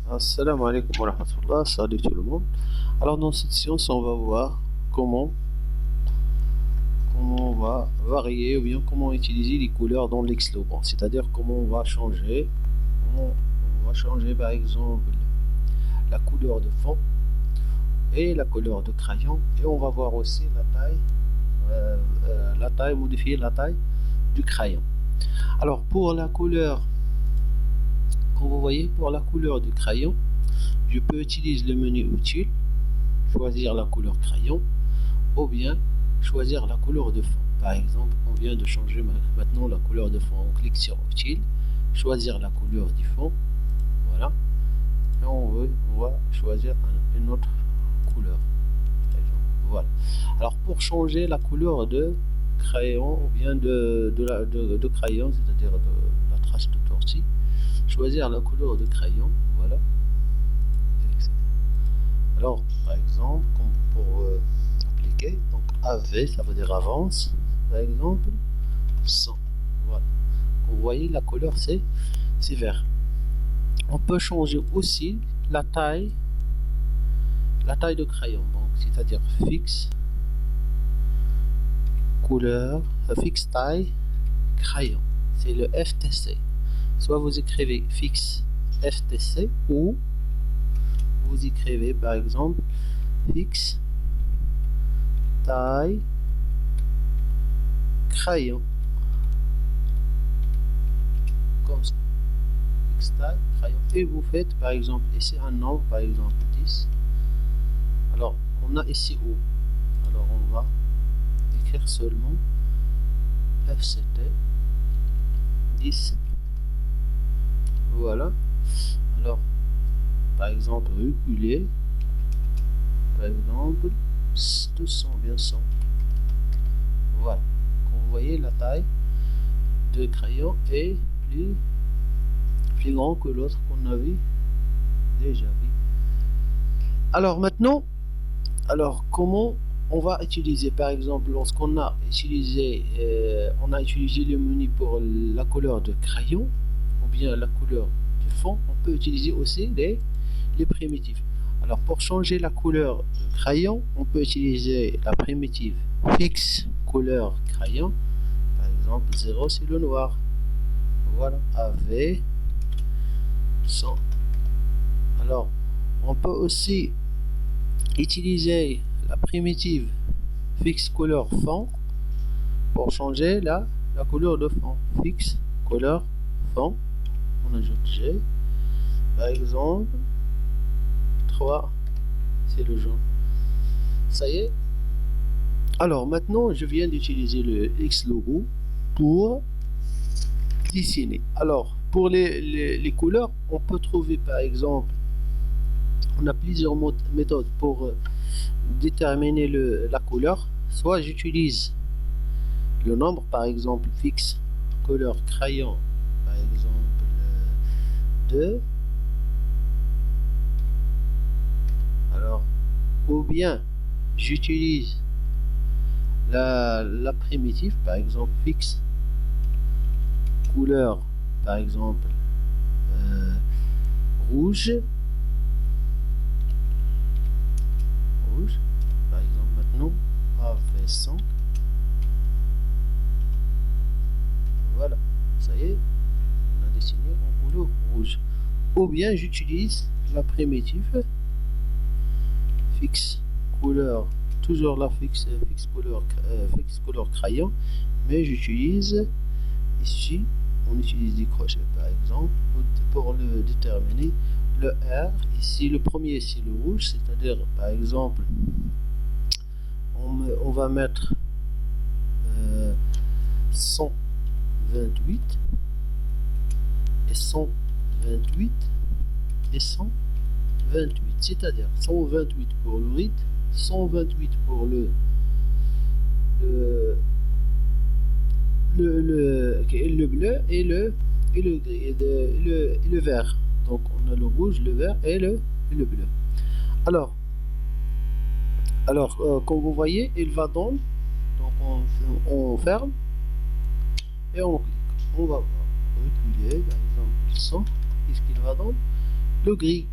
Assalamu alaikum wa rahmatullah, salut tout le monde. Alors dans cette séance, on va voir comment on va varier ou bien comment utiliser les couleurs dans l'Xloban. C'est-à-dire comment on va changer par exemple la couleur de fond et la couleur de crayon, et on va voir aussi modifier la taille du crayon. Alors pour la couleur, comme vous voyez, pour la couleur du crayon, je peux utiliser le menu utile, choisir la couleur crayon, ou bien choisir la couleur de fond. Par exemple, on vient de changer maintenant la couleur de fond. On clique sur utile, choisir la couleur du fond, voilà, et on va choisir une autre couleur, par exemple. Voilà. Alors pour changer la couleur de crayon ou bien de crayon, c'est-à-dire de la trace de tortille, choisir la couleur de crayon, voilà, etc. Alors par exemple, comme pour appliquer, donc AV, ça veut dire avance, par exemple 100, voilà. Vous voyez, la couleur c'est vert. On peut changer aussi la taille de crayon, donc c'est-à-dire fixe couleur, fixe taille crayon, c'est le FTC. Soit vous écrivez fixe FTC, ou vous écrivez par exemple fixe taille crayon, comme ça, fixe taille crayon, et vous faites par exemple ici un nombre, par exemple 10. Alors on a ici où, alors on va écrire seulement FCT 10. Voilà. Alors par exemple reculer, par exemple 200, bien 100. Voilà. Comme vous voyez, la taille de crayon est plus grand que l'autre qu'on avait déjà vu. Alors maintenant, comment on va utiliser, par exemple, lorsqu'on a utilisé le menu pour la couleur de crayon ou bien la couleur du fond, on peut utiliser aussi les primitives. Alors pour changer la couleur de crayon, on peut utiliser la primitive fixe couleur crayon, par exemple 0 c'est le noir, voilà, AV 100. Alors on peut aussi utiliser la primitive fixe couleur fond pour changer la couleur de fond, fixe couleur fond, on ajoute G, par exemple 3 c'est le jaune. Ça y est. Alors maintenant je viens d'utiliser le Xlogo pour dessiner. Alors pour les couleurs, on peut trouver par exemple, on a plusieurs méthodes pour déterminer la couleur. Soit j'utilise le nombre, par exemple fixe couleur crayon, par exemple 2. Alors, ou bien j'utilise la primitive, par exemple fixe couleur, par exemple rouge, par exemple maintenant AV 100. Voilà, ça y est, on a dessiné en couleur rouge. Ou bien j'utilise la primitive fixe couleur, toujours la fixe couleur crayon, mais j'utilise ici, on utilise des crochets par exemple pour le déterminer. Le R ici, le premier c'est le rouge, c'est-à-dire par exemple on va mettre 128 et 128 et 128, c'est-à-dire 128 pour le rythme, 128 pour le bleu et le gris et le vert. Donc on a le rouge, le vert et le bleu. Alors comme vous voyez, il va dans, donc on ferme et on clique. On va voir reculer, par exemple 100, qu'est-ce qu'il va dans, le gris,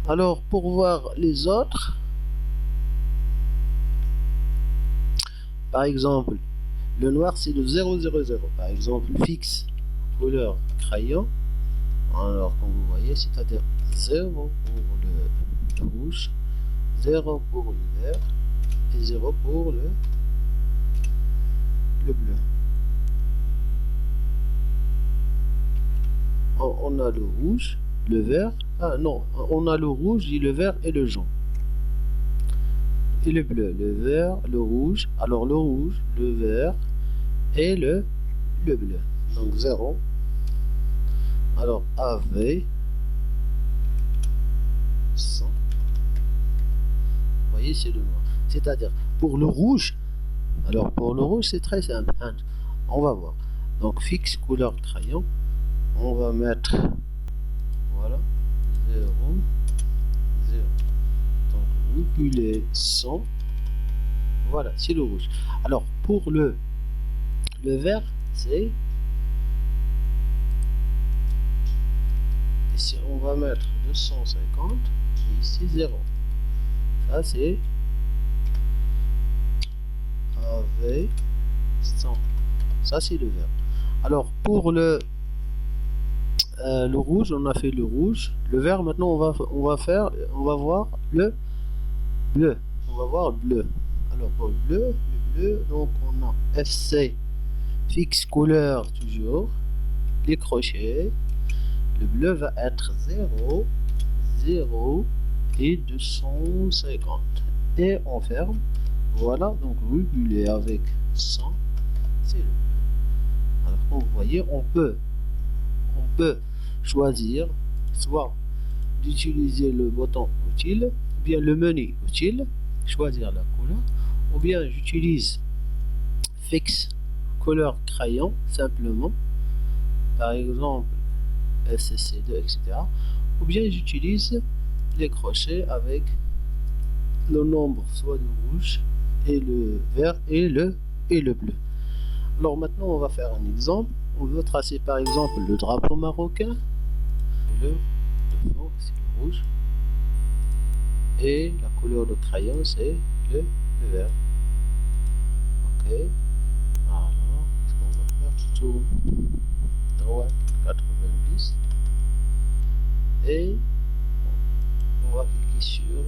Alors pour voir les autres, par exemple le noir c'est le 000, par exemple fixe couleur crayon. Alors comme vous voyez, c'est-à-dire 0 pour le rouge, 0 pour le vert et 0 pour le bleu. On a le rouge, le vert, on a le rouge et le vert et le jaune. Et le bleu, le vert, le rouge, alors le rouge, le vert et le bleu. Donc 0. Alors AV 100. Vous voyez, c'est le noir. C'est-à-dire pour le rouge, alors pour le rouge c'est très simple. On va voir. Donc fixe couleur crayon. On va mettre, voilà, 0, 0. Donc reculer 100. Voilà, c'est le rouge. Alors pour le vert, c'est ici on va mettre 250 et ici 0. Ça c'est avec 100. Ça c'est le vert. Alors pour le rouge, on a fait le rouge. Le vert, maintenant on va voir le bleu. On va voir le bleu. Alors pour le bleu, donc on a FC fixe couleur toujours, les crochets. Le bleu va être 0, 0 et 250. Et on ferme. Voilà, donc réguler avec 100, c'est le bleu. Alors comme vous voyez, on peut choisir soit d'utiliser le bouton utile, ou bien le menu utile, choisir la couleur, ou bien j'utilise fixe couleur crayon simplement, par exemple SCC2, etc. Ou bien j'utilise les crochets avec le nombre soit de rouge et le vert et le bleu. Alors maintenant on va faire un exemple. On veut tracer par exemple le drapeau marocain. Le fond c'est le rouge et la couleur de crayon c'est le vert. Ok. Alors qu'est-ce qu'on va faire? Tourne droite 90 et on va cliquer sur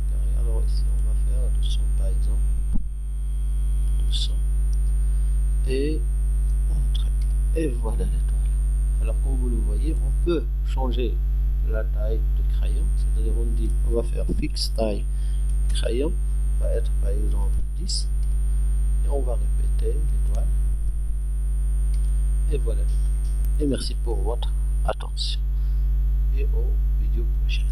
carré. Alors ici on va faire 200 par exemple, 200 et et voilà l'étoile. Alors comme vous le voyez, on peut changer la taille de crayon, c'est-à-dire on dit on va faire fixe taille crayon, va être par exemple 10 et on va répéter l'étoile et voilà l'étoile. Et merci pour votre attention et aux vidéos prochaines.